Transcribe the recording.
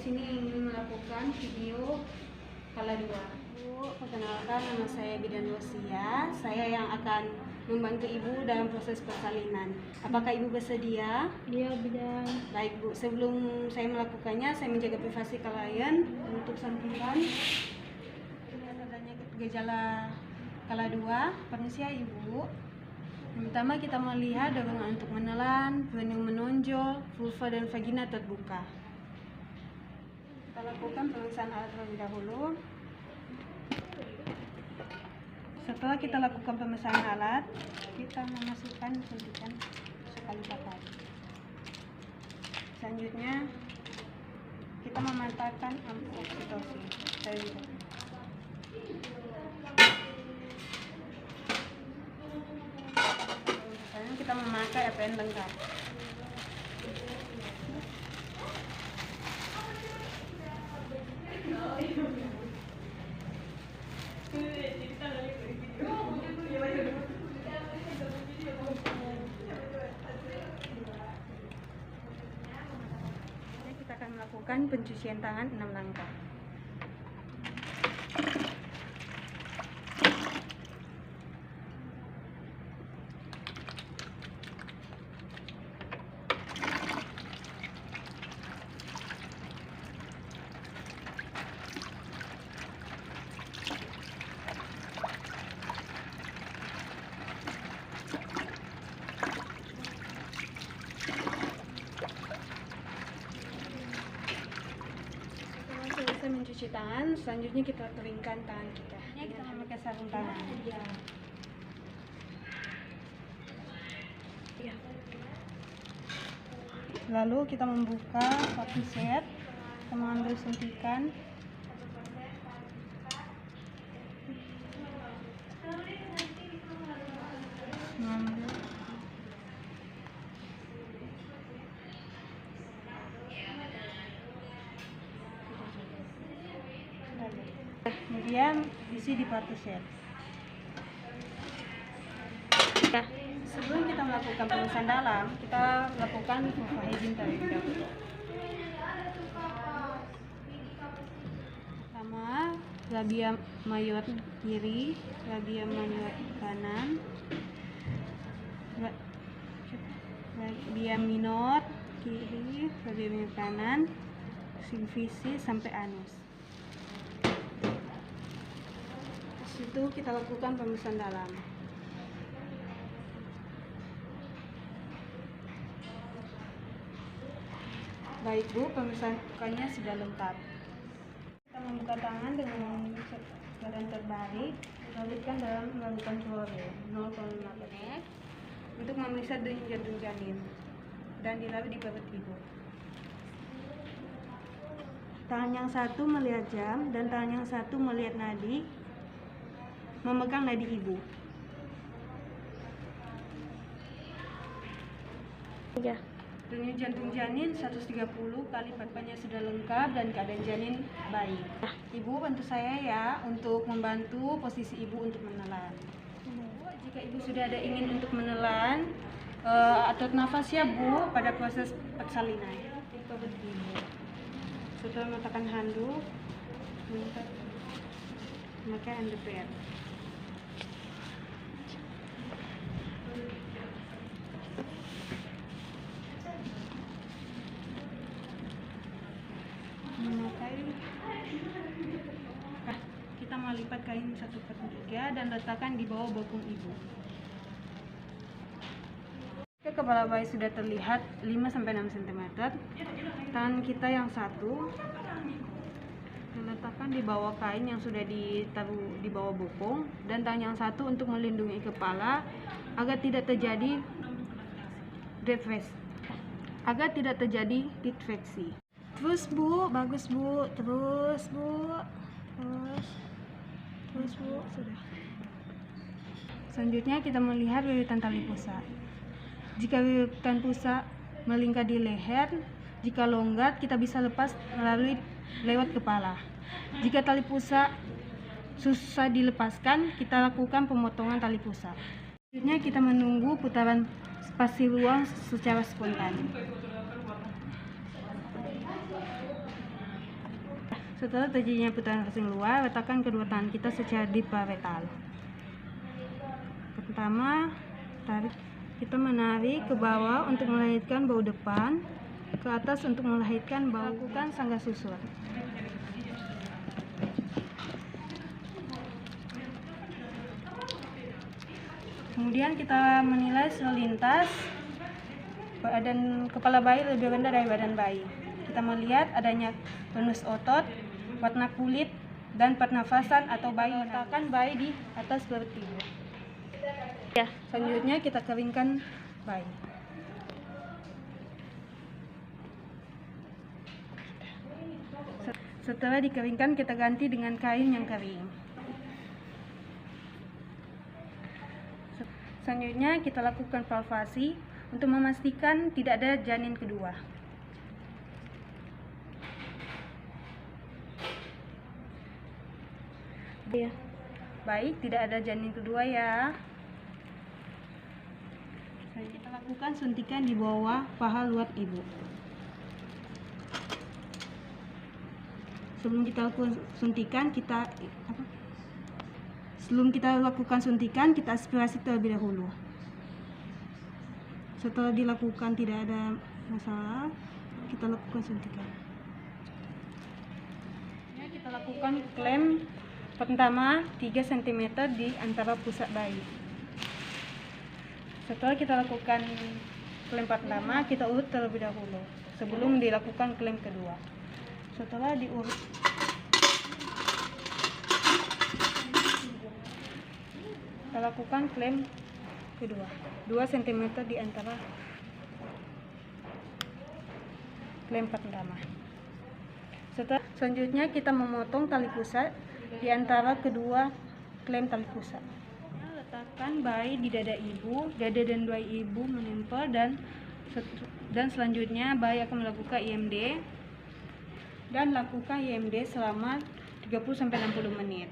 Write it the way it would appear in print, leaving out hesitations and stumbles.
sini ingin melakukan video kala 2. Bu, perkenalkan, nama saya Bidan Rosia. Saya yang akan membantu Ibu dalam proses persalinan. Apakah Ibu bersedia? Iya, Bidan. Baik, Bu. Sebelum saya melakukannya, saya menjaga privasi klien untuk sampaikan adanya gejala kala 2. Permisi ya, Ibu. Yang pertama, kita melihat dorongan untuk menelan, penuh menonjol, vulva dan vagina terbuka. Kita lakukan pemeriksaan alat terlebih dahulu. Setelah kita lakukan pemeriksaan alat, kita memasukkan suntikan sekali pakai. Selanjutnya, kita memantapkan oksitosin. Selanjutnya kita memakai APN lengkap. Kita akan melakukan pencucian tangan 6 langkah. Selesai mencuci tangan, selanjutnya kita keringkan tangan kita. Kita memakai sarung tangan. Lalu kita membuka satu set, kita mengambil suntikan. Kemudian isi di satu set. Sebelum kita melakukan pemeriksaan dalam, kita lakukan vulva hygiene terlebih dahulu. Pertama, labia major kiri, labia major kanan, labia minor kiri, labia minor kanan, simfisi sampai anus. Itu kita lakukan pemeriksaan dalam. Baik, Bu, pemeriksaan lukanya sudah lengkap. Kita membuka tangan dengan keadaan terbalik, lanjutkan dalam melakukan fluoride 0,5 menit untuk memeriksa denyut jantung janin dan dilalui di perut Ibu. Tangan yang satu melihat jam dan tangan yang satu melihat nadi, memegang nadi Ibu. Ya. Denyut jantung janin 130 kali papanya sudah lengkap dan keadaan janin baik. Ibu bantu saya ya untuk membantu posisi Ibu untuk menelan. Jika Ibu sudah ada ingin untuk menelan, atur nafas ya Bu pada proses persalinan. Ibu. Setelah meletakkan handuk, memakai underwear. Kita melipat kain 1/3 dan letakkan di bawah bokong Ibu. Jika kepala bayi sudah terlihat 5-6 cm, tangan kita yang satu diletakkan di bawah kain yang sudah ditaruh di bawah bokong dan tangan yang satu untuk melindungi kepala agar tidak terjadi defeksi. Terus Bu, bagus Bu, terus Bu, terus Bu, sudah. Selanjutnya kita melihat wiwitan tali pusat. Jika wiwitan pusat melingkar di leher, jika longgar kita bisa lepas lewat kepala. Jika tali pusat susah dilepaskan, kita lakukan pemotongan tali pusat. Selanjutnya kita menunggu putaran spasi ruang secara spontan. Setelah terjadinya putaran racing luar, letakkan kedua tangan kita secara di parietal. Pertama, kita menarik ke bawah untuk melahirkan bahu depan, ke atas untuk melahirkan bahu. Lakukan sanggah susur. Kemudian kita menilai selintas badan kepala bayi lebih rendah dari badan bayi. Kita melihat adanya tonus otot, warna kulit, dan pernafasan atau bayi. Letakkan bayi di atas perut ibu. Ya. Selanjutnya kita keringkan bayi. Setelah dikeringkan, kita ganti dengan kain yang kering. Selanjutnya kita lakukan palpasi untuk memastikan tidak ada janin kedua. Ya. Baik, tidak ada janin kedua ya. Kita lakukan suntikan di bawah paha luar ibu. Sebelum kita lakukan suntikan, kita aspirasi terlebih dahulu. Setelah dilakukan tidak ada masalah, kita lakukan suntikan. Kita lakukan klem pertama 3 cm di antara pusat bayi. Setelah kita lakukan klem pertama, kita urut terlebih dahulu sebelum dilakukan klem kedua. Setelah diurut, kita lakukan klem kedua 2 cm di antara klem pertama. Selanjutnya kita memotong tali pusat di antara kedua klem tali pusat. Letakkan bayi di dada ibu, dada dan bayi ibu menempel, dan selanjutnya bayi akan melakukan IMD dan lakukan IMD selama 30-60 menit.